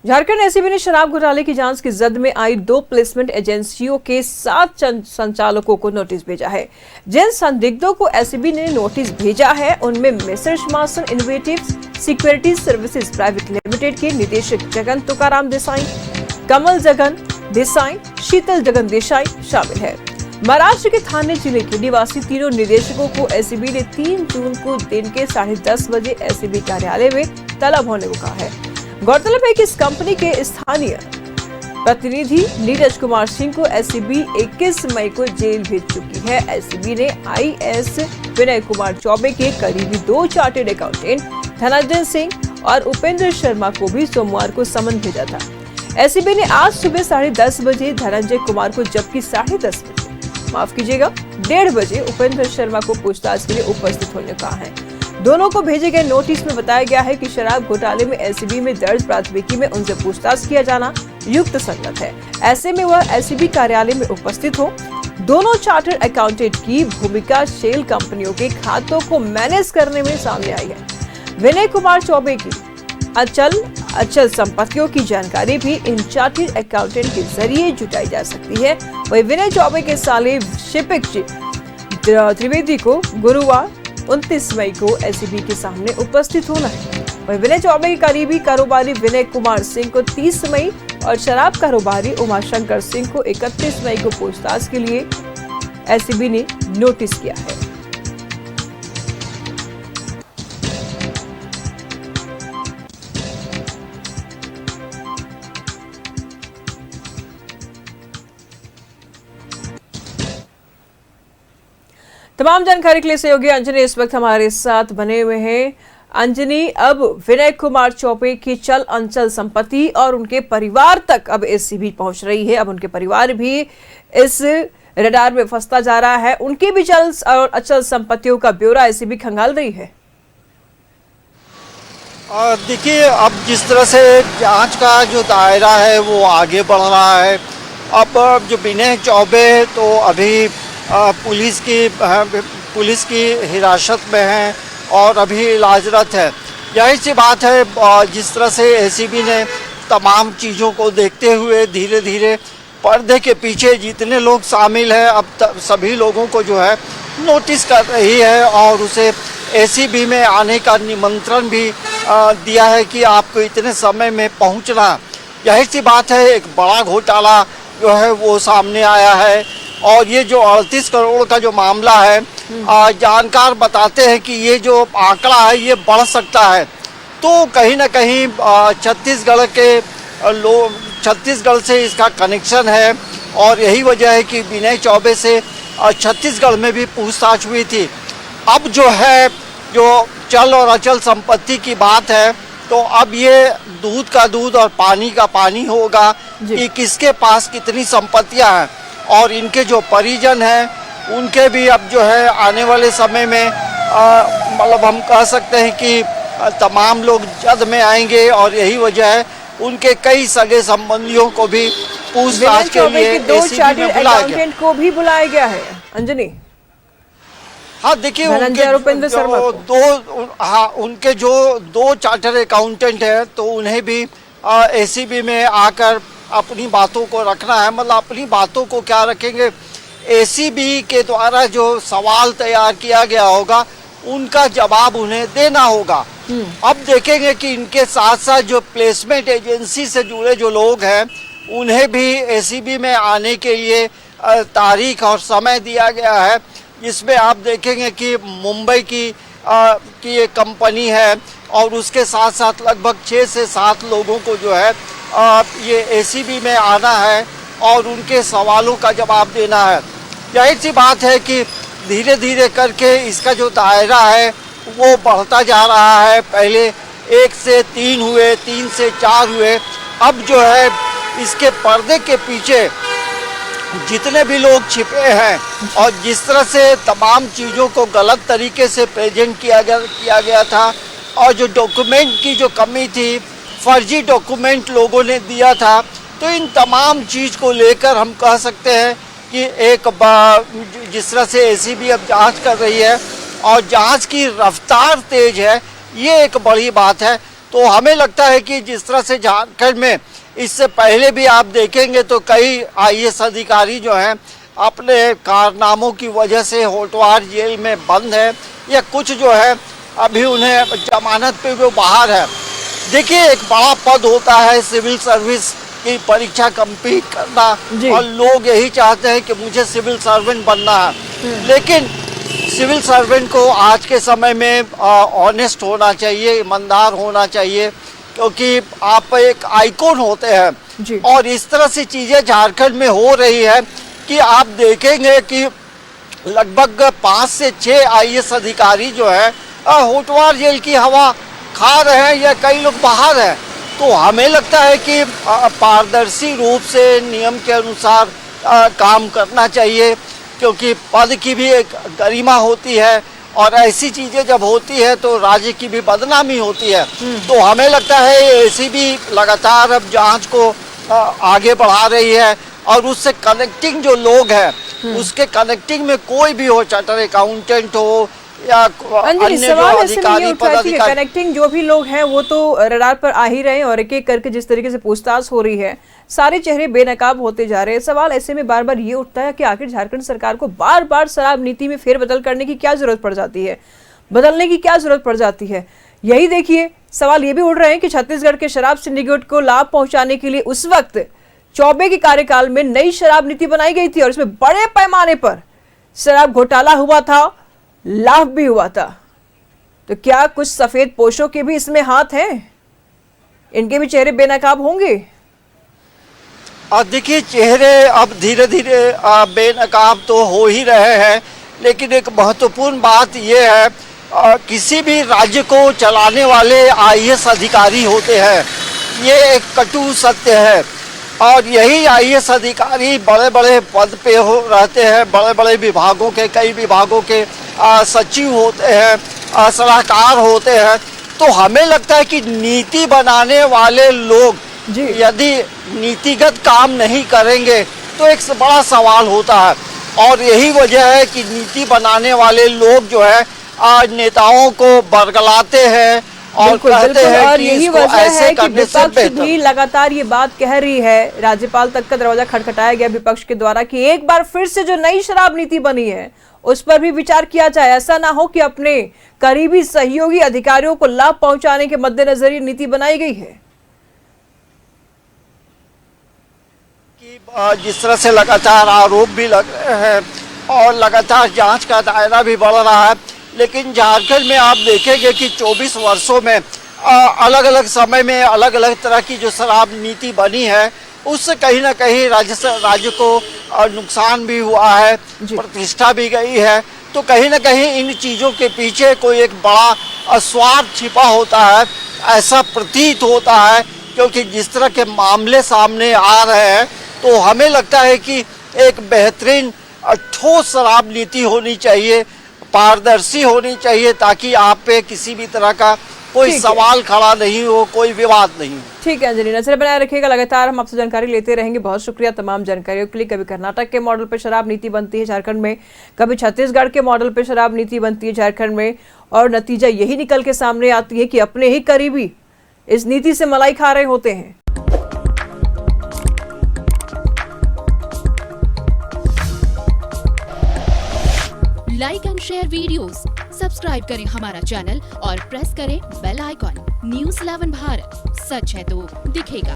Jharkhand ACB ने शराब घोटाले की जांच की जद में आई 2 प्लेसमेंट एजेंसियों के 7 संचालकों को नोटिस भेजा है। जिन संदिग्धों को एसीबी ने नोटिस भेजा है उनमें messrs Marsons innovative security services private limited के निदेशक जगन तुकाराम देसाई, कमल जगन देसाई, शीतल जगन देसाई शामिल है। महाराष्ट्र के थाने जिले के निवासी तीनों निदेशकों को एसीबी ने 3 जून को दिन के 10:30 बजे एसीबी कार्यालय में तलब होने को कहा है। गौरतलब है कि इस कंपनी के स्थानीय प्रतिनिधि नीरज कुमार सिंह को एसीबी 21 मई को जेल भेज चुकी है। एसीबी ने आईएएस विनय कुमार चौबे के करीबी 2 चार्टर्ड अकाउंटेंट धनंजय सिंह और उपेंद्र शर्मा को भी सोमवार को समन भेजा था। एसीबी ने आज सुबह 10:30 बजे धनंजय कुमार को जबकि 1:30 बजे उपेंद्र शर्मा को पूछताछ के लिए उपस्थित होने कहा है। दोनों को भेजे गए नोटिस में बताया गया है कि शराब घोटाले में एसीबी में दर्ज प्राथमिकी में उनसे पूछताछ किया जाना युक्त संगत है। ऐसे में वह एसीबी कार्यालय में उपस्थित हो। दोनों चार्टर्ड अकाउंटेंट की भूमिका शेल कंपनियों के खातों को मैनेज करने में सामने आई है। विनय कुमार चौबे की अचल संपत्तियों की जानकारी भी इन चार्टर्ड अकाउंटेंट के जरिए जुटाई जा सकती है। वही विनय चौबे के साले शिपिक त्रिवेदी को गुरुवार 29 मई को एसीबी के सामने उपस्थित होना है। वही विनय चौबे के करीबी कारोबारी विनय कुमार सिंह को 30 मई और शराब कारोबारी उमाशंकर सिंह को 31 मई को पूछताछ के लिए एसीबी ने नोटिस किया है। तमाम जानकारी के लिए सहयोगी अंजनी इस वक्त हमारे साथ बने हुए हैं। अंजनी, अब विनय कुमार चौबे की चल अंचल संपत्ति और उनके परिवार तक अब एसीबी पहुंच रही है। अब उनके परिवार भी इस रडार में फंसता जा रहा है। उनकी भी चल और अचल संपत्तियों का ब्यौरा एसीबी खंगाल रही है। देखिए, अब जिस तरह से जांच का जो दायरा है वो आगे बढ़ रहा है। अब जो विनय चौबे तो अभी पुलिस की हिरासत में हैं और अभी इलाजरत है। यही सी बात है, जिस तरह से एसीबी ने तमाम चीज़ों को देखते हुए धीरे धीरे पर्दे के पीछे जितने लोग शामिल हैं अब सभी लोगों को जो है नोटिस कर रही है और उसे एसीबी में आने का निमंत्रण भी दिया है कि आपको इतने समय में पहुंचना। यही सी बात है, एक बड़ा घोटाला जो है वो सामने आया है और ये जो 38 करोड़ का जो मामला है, जानकार बताते हैं कि ये जो आंकड़ा है ये बढ़ सकता है। तो कहीं ना कहीं छत्तीसगढ़ से इसका कनेक्शन है और यही वजह है कि विनय चौबे से छत्तीसगढ़ में भी पूछताछ हुई थी। अब जो है जो चल और अचल संपत्ति की बात है तो अब ये दूध का दूध और पानी का पानी होगा कि किसके पास कितनी संपत्तियां हैं और इनके जो परिजन हैं उनके भी अब जो है आने वाले समय में मतलब हम कह सकते हैं कि तमाम लोग जद में आएंगे और यही वजह है उनके कई सगे संबंधियों को भी पूछताछ के लिए एसीबी में बुलाया गया। को भी बुलाया गया है अंजनी। हाँ, देखिए उनके जो 2 चार्टर्ड अकाउंटेंट हैं तो उन्हें भी एसीबी में आकर अपनी बातों को रखना है। मतलब अपनी बातों को क्या रखेंगे, एसीबी के द्वारा जो सवाल तैयार किया गया होगा उनका जवाब उन्हें देना होगा। अब देखेंगे कि इनके साथ साथ जो प्लेसमेंट एजेंसी से जुड़े जो लोग हैं उन्हें भी एसीबी में आने के लिए तारीख और समय दिया गया है, जिसमें आप देखेंगे कि मुंबई की एक कंपनी है और उसके साथ साथ लगभग 6 से 7 लोगों को जो है ये एसीबी में आना है और उनके सवालों का जवाब देना है। यही सी बात है कि धीरे धीरे करके इसका जो दायरा है वो बढ़ता जा रहा है। पहले 1 से 3 हुए, 3 से 4 हुए, अब जो है इसके पर्दे के पीछे जितने भी लोग छिपे हैं और जिस तरह से तमाम चीज़ों को गलत तरीके से प्रेजेंट किया गया था और जो डॉक्यूमेंट की जो कमी थी, फर्जी डॉक्यूमेंट लोगों ने दिया था, तो इन तमाम चीज़ को लेकर हम कह सकते हैं कि एक जिस तरह से एसीबी अब जांच कर रही है और जांच की रफ्तार तेज है, ये एक बड़ी बात है। तो हमें लगता है कि जिस तरह से झारखंड में इससे पहले भी आप देखेंगे तो कई आईएएस अधिकारी जो हैं अपने कारनामों की वजह से होटवार जेल में बंद है, या कुछ जो है अभी उन्हें जमानत पे वो बाहर है। देखिए, एक बड़ा पद होता है सिविल सर्विस की परीक्षा कंप्लीट करना, और लोग यही चाहते हैं कि मुझे सिविल सर्वेंट बनना है, लेकिन सिविल सर्वेंट को आज के समय में ऑनेस्ट होना चाहिए, ईमानदार होना चाहिए, क्योंकि आप एक आइकॉन होते हैं। और इस तरह से चीज़ें झारखंड में हो रही है कि आप देखेंगे कि लगभग 5 से 6 आईएएस अधिकारी जो है होटवार जेल की हवा खा रहे हैं, या कई लोग बाहर हैं। तो हमें लगता है कि पारदर्शी रूप से नियम के अनुसार काम करना चाहिए, क्योंकि पद की भी एक गरिमा होती है, और ऐसी चीज़ें जब होती है तो राज्य की भी बदनामी होती है। तो हमें लगता है एसीबी लगातार अब जांच को आगे बढ़ा रही है, और उससे कनेक्टिंग जो लोग हैं उसके कनेक्टिंग में कोई भी हो, चार्टर अकाउंटेंट हो या अन्य जो अधिकारी पदाधिकारी, कनेक्टिंग जो भी लोग हैं वो तो रडार पर आ ही रहे हैं, और एक एक करके जिस तरीके से पूछताछ हो रही है सारे चेहरे बेनकाब होते जा रहे हैं। सवाल ऐसे में बार बार ये उठता है कि आखिर झारखंड सरकार को बार बार शराब नीति में फेरबदल करने की क्या जरूरत पड़ जाती है, बदलने की क्या जरूरत पड़ जाती है। यही देखिए, सवाल ये भी उठ रहे हैं कि छत्तीसगढ़ के शराब सिंडिकेट को लाभ पहुंचाने के लिए उस वक्त चौबे के कार्यकाल में नई शराब नीति बनाई गई थी, और इसमें बड़े पैमाने पर शराब घोटाला हुआ था, लाभ भी हुआ था। तो क्या कुछ सफेद पोशों के भी इसमें हाथ हैं? इनके भी चेहरे बेनकाब होंगे? देखिए, चेहरे अब धीरे धीरे बेनकाब तो हो ही रहे हैं, लेकिन एक महत्वपूर्ण बात यह है, किसी भी राज्य को चलाने वाले आईएएस अधिकारी होते हैं, ये एक कटु सत्य है। और यही आईएएस अधिकारी बड़े बड़े पद पे रहते हैं, बड़े बड़े विभागों के, कई विभागों के सचिव होते हैं, सलाहकार होते हैं। तो हमें लगता है कि नीति बनाने वाले लोग यदि नीतिगत काम नहीं करेंगे तो एक बड़ा सवाल होता है, और यही वजह है कि नीति बनाने वाले लोग जो है नेताओं को बरगलाते हैं और कहते हैं और कि यही इसको वजह ऐसे है कि करने से विपक्ष बेहतर। भी लगातार ये बात कह रही है, राज्यपाल तक का दरवाजा खटखटाया गया विपक्ष के द्वारा कि एक बार फिर से जो नई शराब नीति बनी है उस पर भी विचार किया जाए। ऐसा ना हो कि अपने करीबी सहयोगी अधिकारियों को लाभ पहुंचाने के मद्देनजर ये नीति बनाई गई है। कि जिस तरह से लगातार आरोप भी लग रहे हैं और लगातार जांच का दायरा भी बढ़ रहा है, लेकिन झारखंड में आप देखेंगे कि 24 वर्षों में अलग अलग समय में अलग अलग तरह की जो शराब नीति बनी है उससे कहीं ना कहीं राज्य को नुकसान भी हुआ है, प्रतिष्ठा भी गई है। तो कहीं ना कहीं इन चीज़ों के पीछे कोई एक बड़ा स्वार्थ छिपा होता है, ऐसा प्रतीत होता है, क्योंकि जिस तरह के मामले सामने आ रहे हैं तो हमें लगता है कि एक बेहतरीन ठोस शराब नीति होनी चाहिए, पारदर्शी होनी चाहिए, ताकि आप पे किसी भी तरह का कोई सवाल खड़ा नहीं हो, कोई विवाद नहीं हो। ठीक है अंजलि, नजर बनाए रखिएगा, लगातार हम आपसे जानकारी लेते रहेंगे। बहुत शुक्रिया तमाम जानकारियों के लिए। कभी कर्नाटक के मॉडल पे शराब नीति बनती है झारखंड में, कभी छत्तीसगढ़ के मॉडल पे शराब नीति बनती है झारखंड में, और नतीजा यही निकल के सामने आती है कि अपने ही करीबी इस नीति से मलाई खा रहे होते हैं। Like and share videos, subscribe करें हमारा चैनल और प्रेस करें बेल आइकॉन। न्यूज़ 11 भारत, सच है तो दिखेगा।